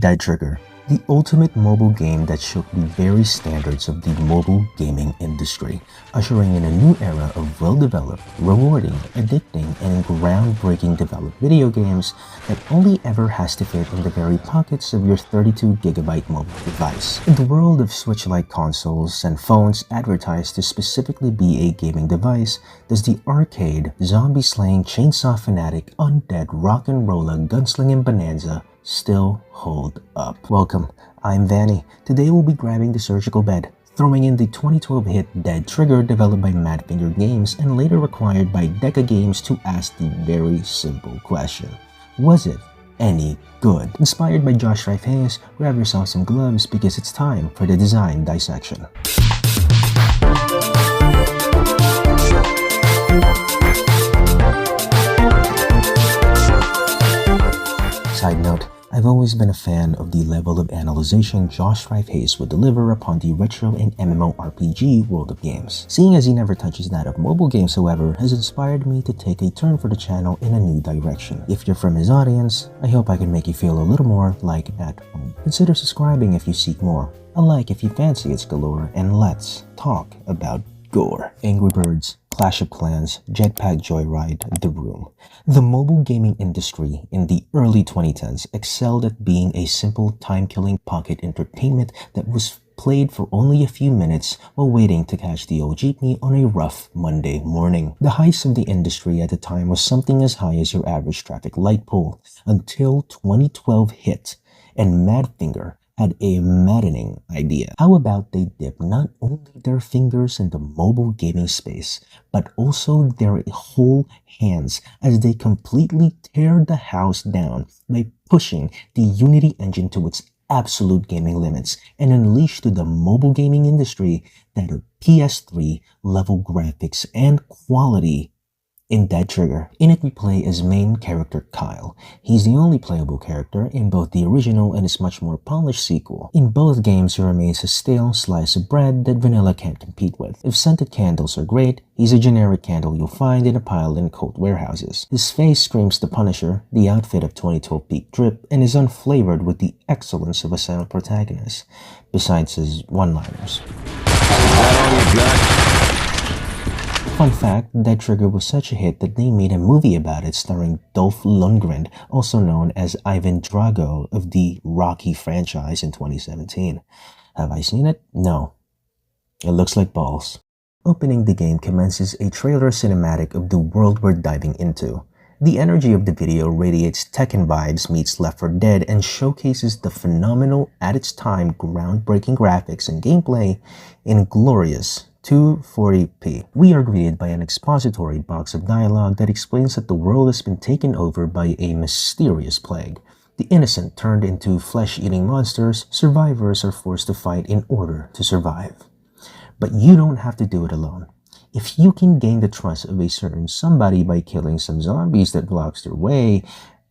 Dead Trigger, the ultimate mobile game that shook the very standards of the mobile gaming industry, ushering in a new era of well-developed, rewarding, addicting, and groundbreaking developed video games that only ever has to fit in the very pockets of your 32GB mobile device. In the world of Switch-like consoles and phones advertised to specifically be a gaming device, does the arcade, zombie-slaying, chainsaw fanatic, undead, rock and roller, gunslinging bonanza still hold up? Welcome, I'm Vanny. Today we'll be grabbing the surgical bed, throwing in the 2012 hit Dead Trigger developed by Madfinger Games and later acquired by Deca Games to ask the very simple question: was it any good? Inspired by Josh Hayes, grab yourself some gloves because it's time for the design dissection. Side note, I've always been a fan of the level of analyzation Josh Hayes would deliver upon the retro and MMORPG world of games. Seeing as he never touches that of mobile games, however, has inspired me to take a turn for the channel in a new direction. If you're from his audience, I hope I can make you feel a little more like at home. Consider subscribing if you seek more, a like if you fancy its galore, and let's talk about gore. Angry Birds, Clash of Clans, Jetpack Joyride, The Room. The mobile gaming industry in the early 2010s excelled at being a simple time-killing pocket entertainment that was played for only a few minutes while waiting to catch the old jeepney on a rough Monday morning. The height of the industry at the time was something as high as your average traffic light pole until 2012 hit and Madfinger had a maddening idea. How about they dip not only their fingers in the mobile gaming space, but also their whole hands as they completely tear the house down by pushing the Unity engine to its absolute gaming limits and unleash to the mobile gaming industry that of PS3 level graphics and quality in Dead Trigger. In it we play as main character Kyle. He's the only playable character in both the original and its much more polished sequel. In both games he remains a stale slice of bread that vanilla can't compete with. If scented candles are great, he's a generic candle you'll find in a pile in cold warehouses. His face screams the Punisher, the outfit of 2012 peak drip, and is unflavored with the excellence of a silent protagonist, besides his one-liners. Fun fact, Dead Trigger was such a hit that they made a movie about it starring Dolph Lundgren, also known as Ivan Drago of the Rocky franchise in 2017. Have I seen it? No. It looks like balls. Opening the game commences a trailer cinematic of the world we're diving into. The energy of the video radiates Tekken vibes meets Left 4 Dead and showcases the phenomenal, at its time, groundbreaking graphics and gameplay in glorious 240p. We are greeted by an expository box of dialogue that explains that the world has been taken over by a mysterious plague. The innocent turned into flesh-eating monsters, survivors are forced to fight in order to survive. But you don't have to do it alone. If you can gain the trust of a certain somebody by killing some zombies that blocks their way,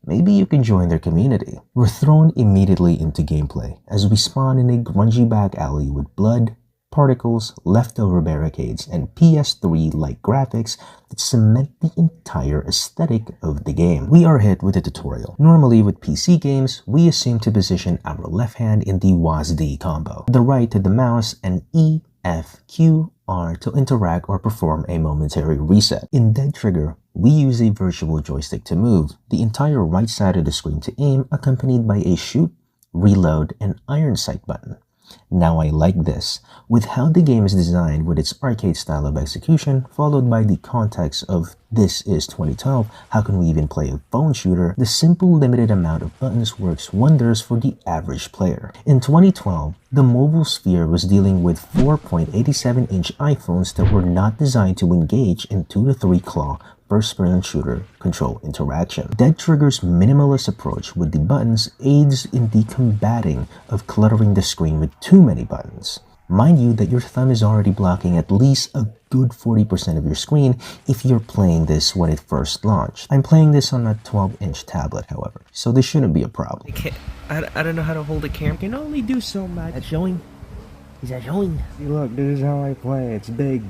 maybe you can join their community. We're thrown immediately into gameplay as we spawn in a grungy back alley with blood, particles, leftover barricades, and PS3-like graphics that cement the entire aesthetic of the game. We are hit with a tutorial. Normally with PC games, we assume to position our left hand in the WASD combo, the right to the mouse, and E, F, Q, R to interact or perform a momentary reset. In Dead Trigger, we use a virtual joystick to move, the entire right side of the screen to aim, accompanied by a shoot, reload, and iron sight button. Now I like this. With how the game is designed with its arcade style of execution, followed by the context of this is 2012, how can we even play a phone shooter? The simple limited amount of buttons works wonders for the average player. In 2012, the mobile sphere was dealing with 4.87-inch iPhones that were not designed to engage in 2 to 3 claw first-person shooter control interaction. Dead Trigger's minimalist approach with the buttons aids in the combating of cluttering the screen with too many buttons. Mind you that your thumb is already blocking at least a good 40% of your screen if you're playing this when it first launched. I'm playing this on a 12-inch tablet, however, so this shouldn't be a problem. I don't know how to hold a camera. Can only do so much. That's showing. Look, this is how I play. It's big,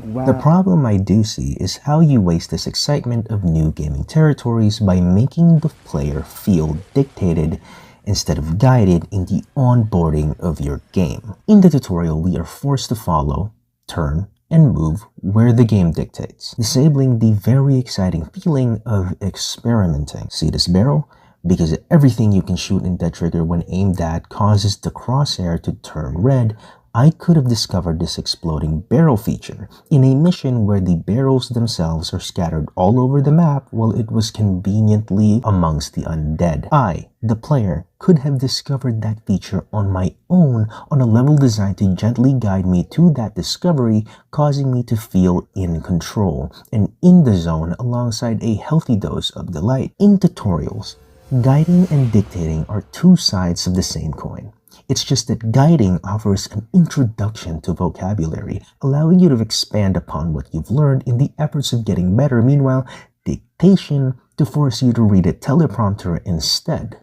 wow. The problem I do see is how you waste this excitement of new gaming territories by making the player feel dictated instead of guided in the onboarding of your game. In the tutorial, we are forced to follow, turn, and move where the game dictates, disabling the very exciting feeling of experimenting. See this barrel? Because everything you can shoot in Dead Trigger when aimed at causes the crosshair to turn red, I could have discovered this exploding barrel feature in a mission where the barrels themselves are scattered all over the map while it was conveniently amongst the undead. I, the player, could have discovered that feature on my own on a level designed to gently guide me to that discovery, causing me to feel in control and in the zone alongside a healthy dose of delight. In tutorials, guiding and dictating are two sides of the same coin. It's just that guiding offers an introduction to vocabulary, allowing you to expand upon what you've learned in the efforts of getting better. Meanwhile, dictation to force you to read a teleprompter instead.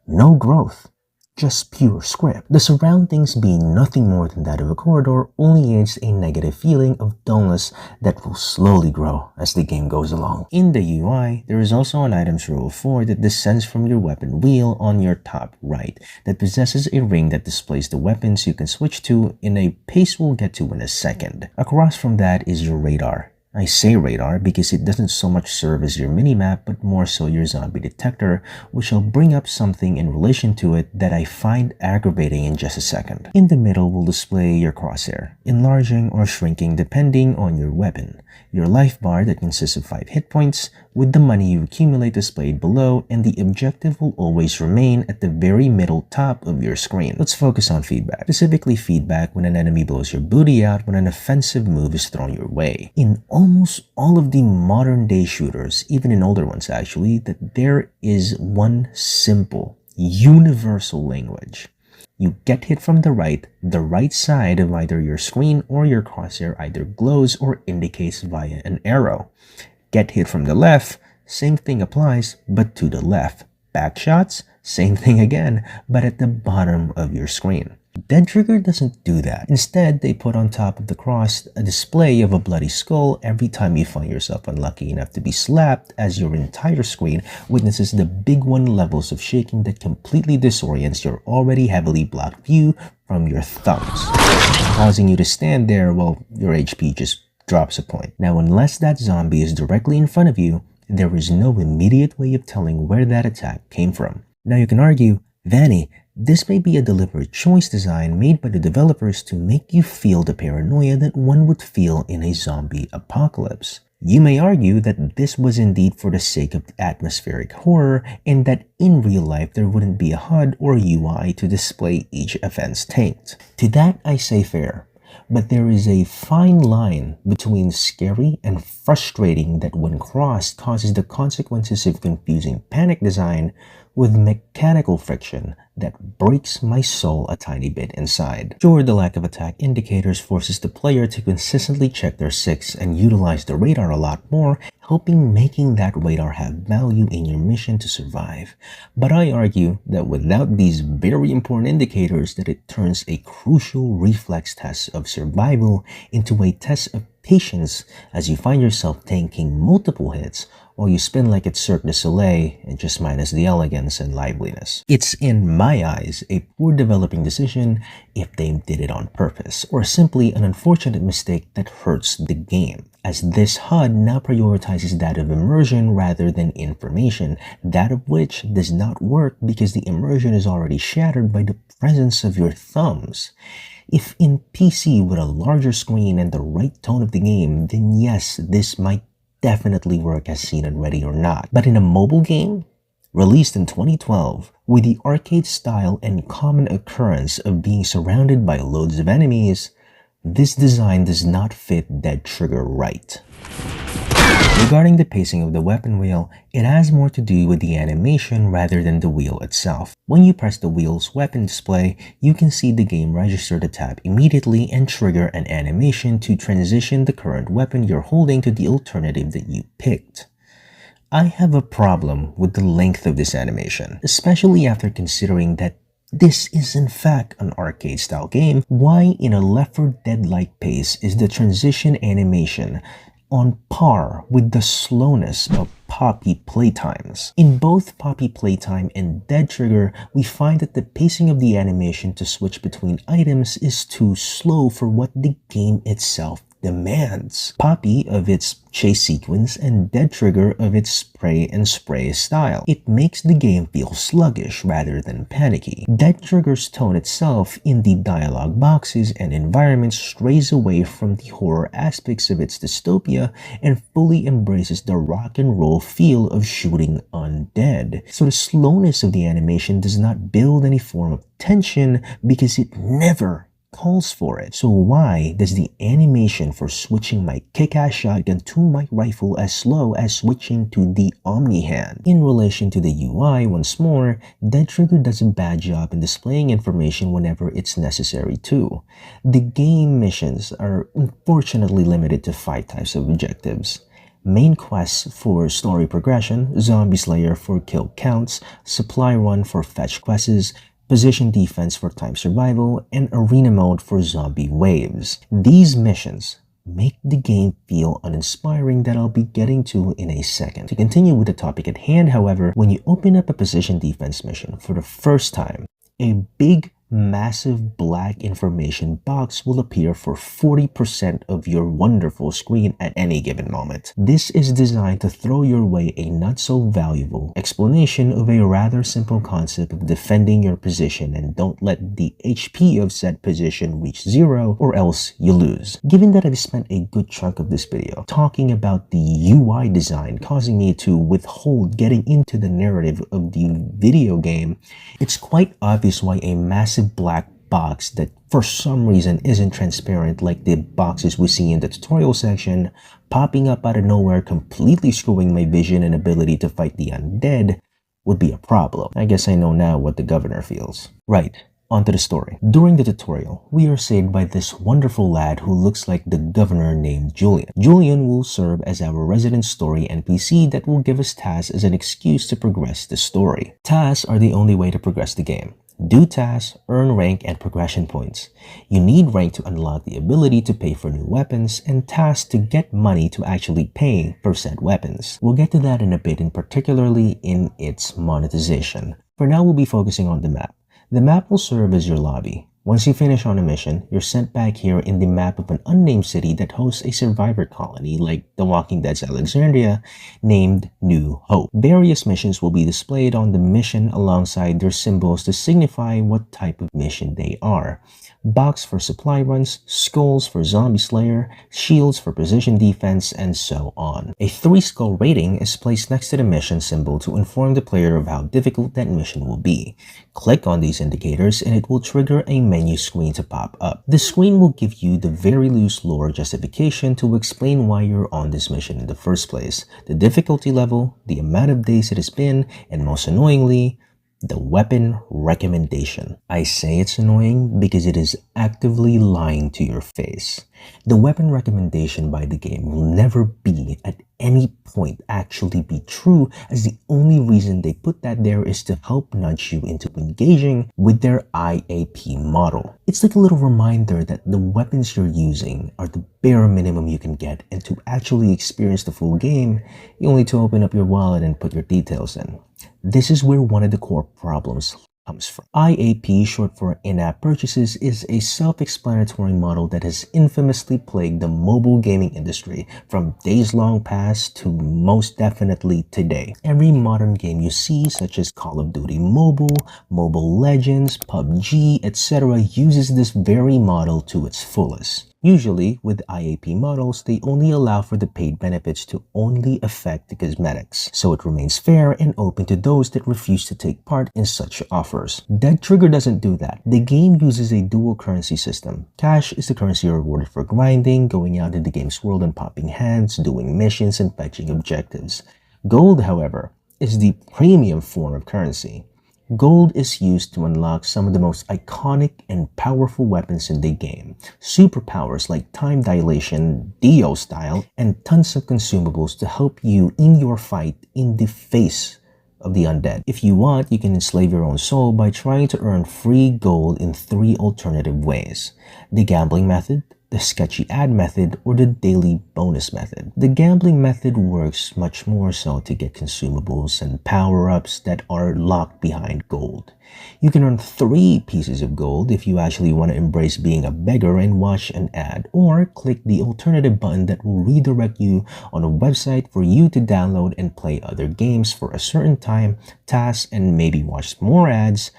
No growth, just pure script. The surroundings being nothing more than that of a corridor only aids a negative feeling of dullness that will slowly grow as the game goes along. In the UI, there is also an items row of 4 that descends from your weapon wheel on your top right that possesses a ring that displays the weapons you can switch to in a pace we'll get to in a second. Across from that is your radar. I say radar because it doesn't so much serve as your minimap, but more so your zombie detector, which I'll bring up something in relation to it that I find aggravating in just a second. In the middle will display your crosshair, enlarging or shrinking depending on your weapon, your life bar that consists of 5 hit points, with the money you accumulate displayed below, and the objective will always remain at the very middle top of your screen. Let's focus on feedback, specifically feedback when an enemy blows your booty out when an offensive move is thrown your way. In almost all of the modern day shooters, even in older ones actually, that there is one simple, universal language. You get hit from the right side of either your screen or your crosshair either glows or indicates via an arrow. Get hit from the left, same thing applies, but to the left. Back shots, same thing again, but at the bottom of your screen. Dead Trigger doesn't do that. Instead, they put on top of the cross a display of a bloody skull every time you find yourself unlucky enough to be slapped, as your entire screen witnesses the big one levels of shaking that completely disorients your already heavily blocked view from your thumbs, causing you to stand there while your HP just drops a point. Now, unless that zombie is directly in front of you, there is no immediate way of telling where that attack came from. Now you can argue, Vanny, this may be a deliberate choice design made by the developers to make you feel the paranoia that one would feel in a zombie apocalypse. You may argue that this was indeed for the sake of atmospheric horror, and that in real life there wouldn't be a HUD or UI to display each offense tanked. To that I say fair. But there is a fine line between scary and frustrating that when crossed causes the consequences of confusing panic design with mechanical friction that breaks my soul a tiny bit inside. Sure, the lack of attack indicators forces the player to consistently check their 6 and utilize the radar a lot more, helping making that radar have value in your mission to survive. But I argue that without these very important indicators, that it turns a crucial reflex test of survival into a test of patience as you find yourself tanking multiple hits while you spin like it's Cirque du Soleil and just minus the elegance and liveliness. It's, in my eyes, a poor developing decision if they did it on purpose, or simply an unfortunate mistake that hurts the game, as this HUD now prioritizes that of immersion rather than information, that of which does not work because the immersion is already shattered by the presence of your thumbs. If in PC with a larger screen and the right tone of the game, then yes, this might definitely work as seen on Ready or Not. But in a mobile game, released in 2012, with the arcade style and common occurrence of being surrounded by loads of enemies, this design does not fit Dead Trigger right. Regarding the pacing of the weapon wheel, it has more to do with the animation rather than the wheel itself. When you press the wheel's weapon display, you can see the game register the tap immediately and trigger an animation to transition the current weapon you're holding to the alternative that you picked. I have a problem with the length of this animation, especially after considering that this is in fact an arcade-style game, why in a Left 4 Dead-like pace is the transition animation on par with the slowness of Poppy playtimes. In both Poppy Playtime and Dead Trigger, we find that the pacing of the animation to switch between items is too slow for what the game itself demands. Poppy of its chase sequence and Dead Trigger of its spray and spray style. It makes the game feel sluggish rather than panicky. Dead Trigger's tone itself in the dialogue boxes and environments strays away from the horror aspects of its dystopia and fully embraces the rock and roll feel of shooting undead. So the slowness of the animation does not build any form of tension because it never calls for it. So why does the animation for switching my kick-ass shotgun to my rifle as slow as switching to the Omni hand? In relation to the UI, once more, Dead Trigger does a bad job in displaying information whenever it's necessary too. The game missions are unfortunately limited to 5 types of objectives. Main quests for story progression, Zombie Slayer for kill counts, Supply Run for fetch quests, Position Defense for time survival, and Arena Mode for zombie waves. These missions make the game feel uninspiring that I'll be getting to in a second. To continue with the topic at hand, however, when you open up a Position Defense mission for the first time, a big massive black information box will appear for 40% of your wonderful screen at any given moment. This is designed to throw your way a not so valuable explanation of a rather simple concept of defending your position and don't let the HP of said position reach 0 or else you lose. Given that I've spent a good chunk of this video talking about the UI design causing me to withhold getting into the narrative of the video game, it's quite obvious why a massive black box that for some reason isn't transparent like the boxes we see in the tutorial section, popping up out of nowhere completely screwing my vision and ability to fight the undead would be a problem. I guess I know now what the governor feels. Right. Onto the story. During the tutorial, we are saved by this wonderful lad who looks like the governor named Julian. Julian will serve as our resident story NPC that will give us tasks as an excuse to progress the story. Tasks are the only way to progress the game. Do tasks, earn rank and progression points. You need rank to unlock the ability to pay for new weapons, and tasks to get money to actually pay for said weapons. We'll get to that in a bit, and particularly in its monetization. For now, we'll be focusing on the map. The map will serve as your lobby. Once you finish on a mission, you're sent back here in the map of an unnamed city that hosts a survivor colony like The Walking Dead's Alexandria, named New Hope. Various missions will be displayed on the mission alongside their symbols to signify what type of mission they are. Box for supply runs, skulls for zombie slayer, shields for position defense, and so on. A 3-skull rating is placed next to the mission symbol to inform the player of how difficult that mission will be. Click on these indicators and it will trigger a menu screen to pop up. The screen will give you the very loose lore justification to explain why you're on this mission in the first place, the difficulty level, the amount of days it has been, and most annoyingly, the weapon recommendation. I say it's annoying because it is actively lying to your face. The weapon recommendation by the game will never be at any point actually be true, as the only reason they put that there is to help nudge you into engaging with their IAP model. It's like a little reminder that the weapons you're using are the bare minimum you can get, and to actually experience the full game, you only need to open up your wallet and put your details in. This is where one of the core problems comes from. IAP, short for in-app purchases, is a self-explanatory model that has infamously plagued the mobile gaming industry from days long past to most definitely today. Every modern game you see, such as Call of Duty Mobile, Mobile Legends, PUBG, etc., uses this very model to its fullest. Usually, with IAP models, they only allow for the paid benefits to only affect the cosmetics, so it remains fair and open to those that refuse to take part in such offers. Dead Trigger doesn't do that. The game uses a dual currency system. Cash is the currency rewarded for grinding, going out in the game's world and popping hands, doing missions, and fetching objectives. Gold, however, is the premium form of currency. Gold is used to unlock some of the most iconic and powerful weapons in the game. Superpowers like time dilation, Dio style, and tons of consumables to help you in your fight in the face of the undead. If you want, you can enslave your own soul by trying to earn free gold in 3 alternative ways: the gambling method, the sketchy ad method, or the daily bonus method. The gambling method works much more so to get consumables and power-ups that are locked behind gold. You can earn 3 pieces of gold if you actually want to embrace being a beggar and watch an ad, or click the alternative button that will redirect you on a website for you to download and play other games for a certain time, task, and maybe watch more ads,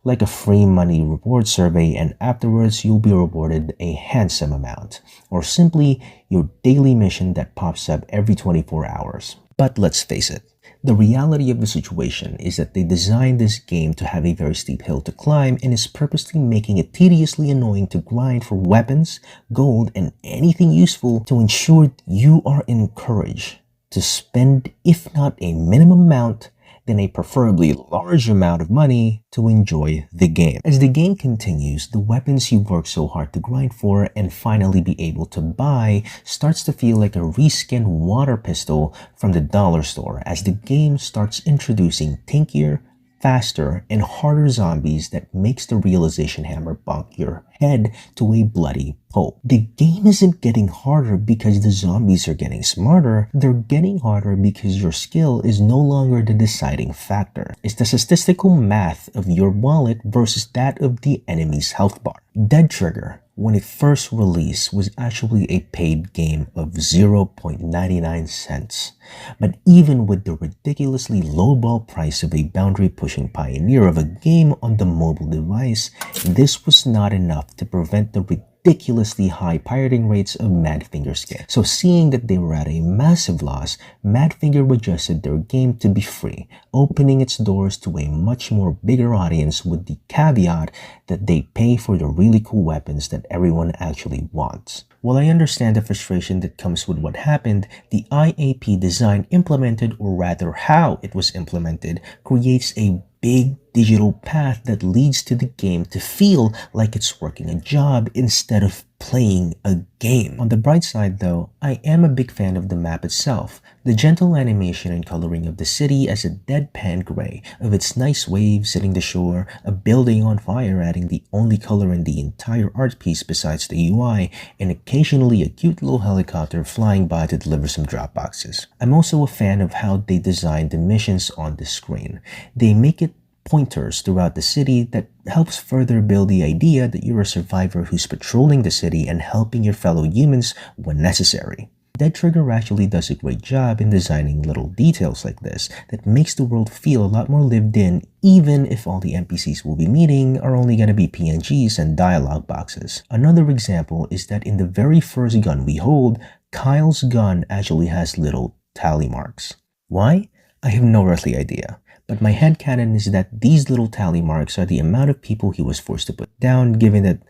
like a free money reward survey, and afterwards you'll be rewarded a handsome amount, or simply your daily mission that pops up every 24 hours. But let's face it, the reality of the situation is that they designed this game to have a very steep hill to climb and is purposely making it tediously annoying to grind for weapons, gold, and anything useful to ensure you are encouraged to spend, if not a minimum amount, then a preferably large amount of money to enjoy the game. As the game continues, the weapons you worked so hard to grind for and finally be able to buy starts to feel like a reskinned water pistol from the dollar store as the game starts introducing tankier, faster, and harder zombies that makes the realization hammer bonk your head to a bloody pulp. The game isn't getting harder because the zombies are getting smarter, they're getting harder because your skill is no longer the deciding factor. It's the statistical math of your wallet versus that of the enemy's health bar. Dead Trigger, when it first released, was actually a paid game of 0.99 cents. But even with the ridiculously lowball price of a boundary-pushing pioneer of a game on the mobile device, this was not enough to prevent the ridiculously high pirating rates of Madfinger's game. So seeing that they were at a massive loss, Madfinger adjusted their game to be free, opening its doors to a much more bigger audience with the caveat that they pay for the really cool weapons that everyone actually wants. While I understand the frustration that comes with what happened, the IAP design implemented, or rather how it was implemented, creates a big digital path that leads to the game to feel like it's working a job instead of playing a game. On the bright side though, I am a big fan of the map itself. The gentle animation and coloring of the city as a deadpan gray, of its nice waves hitting the shore, a building on fire adding the only color in the entire art piece besides the UI, and occasionally a cute little helicopter flying by to deliver some drop boxes. I'm also a fan of how they designed the missions on the screen. They make it pointers throughout the city that helps further build the idea that you're a survivor who's patrolling the city and helping your fellow humans when necessary. Dead Trigger actually does a great job in designing little details like this that makes the world feel a lot more lived in, even if all the NPCs we'll be meeting are only going to be PNGs and dialogue boxes. Another example is that in the very first gun we hold, Kyle's gun actually has little tally marks. Why? I have no earthly idea. But my headcanon is that these little tally marks are the amount of people he was forced to put down, given that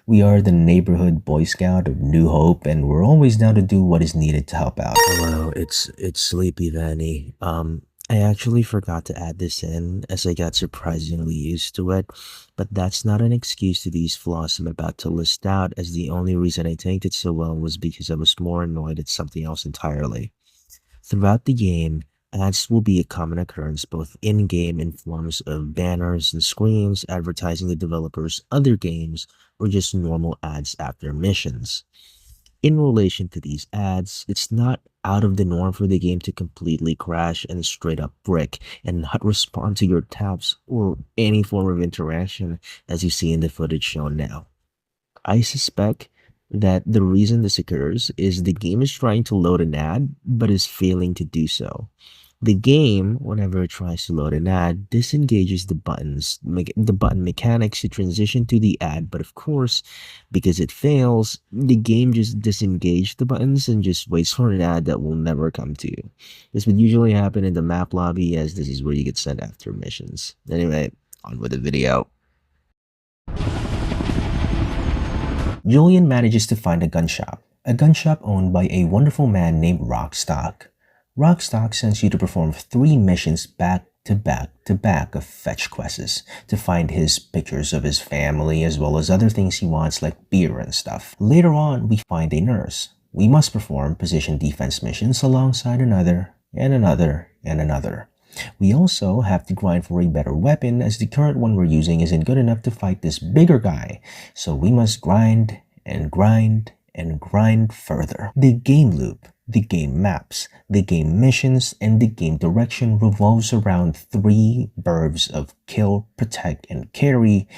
we are the neighborhood Boy Scout of New Hope and we're always down to do what is needed to help out. Hello, it's Sleepy Vanny. I actually forgot to add this in as I got surprisingly used to it, but that's not an excuse to these flaws I'm about to list out, as the only reason I tanked it so well was because I was more annoyed at something else entirely. Throughout the game, ads will be a common occurrence both in-game in forms of banners and screens advertising the developer's other games, or just normal ads after missions. In relation to these ads, it's not out of the norm for the game to completely crash and straight up brick and not respond to your taps or any form of interaction as you see in the footage shown now. I suspect that the reason this occurs is the game is trying to load an ad but is failing to do so. The game, whenever it tries to load an ad, disengages the button mechanics to transition to the ad, but of course, because it fails, the game just disengages the buttons and just waits for an ad that will never come to you. This would usually happen in the map lobby, as this is where you get sent after missions. Anyway, on with the video. Julian manages to find a gun shop owned by a wonderful man named Rockstock. Rockstock sends you to perform 3 missions back to back of fetch quests to find his pictures of his family as well as other things he wants like beer and stuff. Later on, we find a nurse. We must perform position defense missions alongside another and another and another. We also have to grind for a better weapon, as the current one we're using isn't good enough to fight this bigger guy. So we must grind and grind and grind further. The game loop, the game maps, the game missions, and the game direction revolves around three verbs of kill, protect, and carry,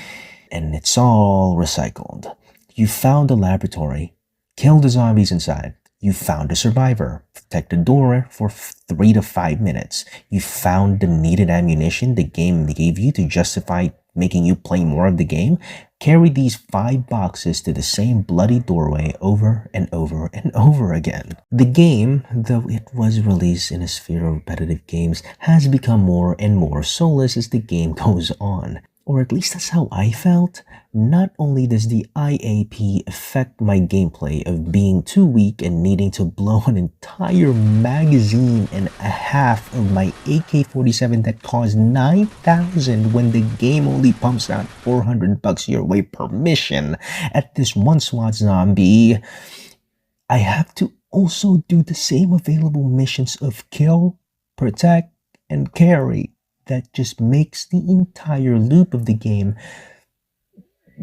and it's all recycled. You found the laboratory, kill the zombies inside. You found a survivor, protect the door for 3 to 5 minutes. You found the needed ammunition the game gave you to justify making you play more of the game. Carry these 5 boxes to the same bloody doorway over and over and over again. The game, though it was released in a sphere of repetitive games, has become more and more soulless as the game goes on. Or at least that's how I felt. Not only does the IAP affect my gameplay of being too weak and needing to blow an entire magazine and a half of my AK-47 that costs $9,000 when the game only pumps out $400 your way per mission at this one SWAT zombie, I have to also do the same available missions of kill, protect, and carry. That just makes the entire loop of the game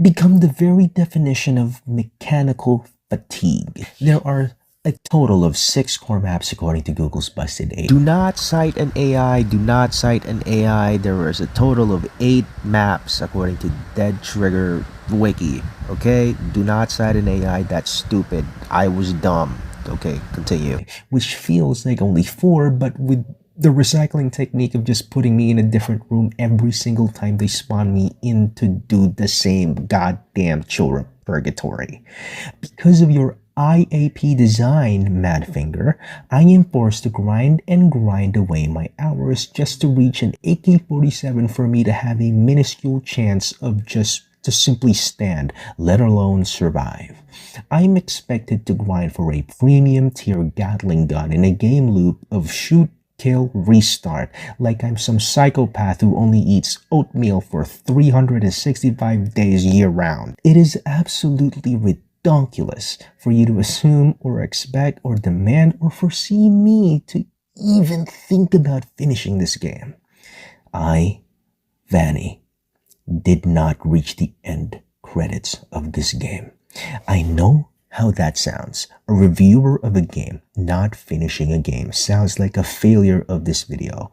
become the very definition of mechanical fatigue. There are a total of 6 core maps according to Google's Busted 8. Do not cite an AI, do not cite an AI. There is a total of 8 maps according to Dead Trigger Wiki. Okay? Do not cite an AI, that's stupid. I was dumb. Okay, continue. Which feels like only 4, but with the recycling technique of just putting me in a different room every single time they spawn me in to do the same goddamn chore purgatory. Because of your IAP design, Madfinger, I am forced to grind and grind away my hours just to reach an AK-47 for me to have a minuscule chance of just to simply stand, let alone survive. I'm expected to grind for a premium tier Gatling gun in a game loop of shoot, kill, restart, like I'm some psychopath who only eats oatmeal for 365 days year-round. It is absolutely ridiculous for you to assume or expect or demand or foresee me to even think about finishing this game. I, Vanny, did not reach the end credits of this game. I know how that sounds. A reviewer of a game not finishing a game sounds like a failure of this video.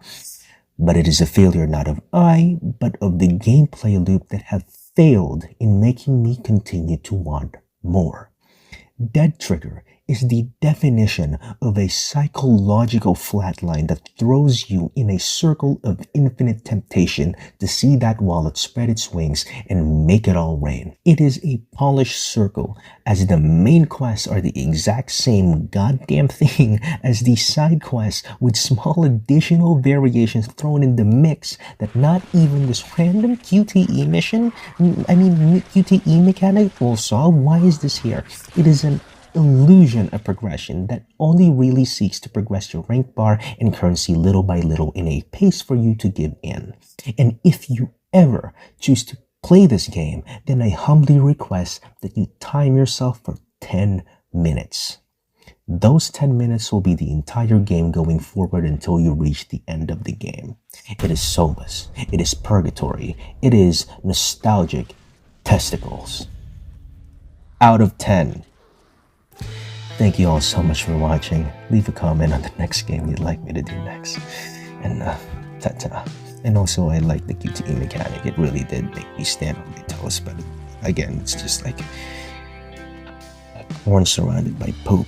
But it is a failure not of I, but of the gameplay loop that have failed in making me continue to want more. Dead Trigger is the definition of a psychological flatline that throws you in a circle of infinite temptation to see that wallet spread its wings and make it all rain. It is a polished circle, as the main quests are the exact same goddamn thing as the side quests, with small additional variations thrown in the mix that not even this random QTE mission, QTE mechanic will solve. Why is this here? It is an illusion of progression that only really seeks to progress your rank bar and currency little by little in a pace for you to give in. And if you ever choose to play this game, then I humbly request that you time yourself for 10 minutes. Those 10 minutes will be the entire game going forward until you reach the end of the game. It is soulless. It is purgatory. It is nostalgic testicles. Out of 10. Thank you all so much for watching. Leave a comment on the next game you'd like me to do next. And ta-ta. And also, I like the QTE mechanic. It really did make me stand on my toes. But again, it's just like corn surrounded by poop.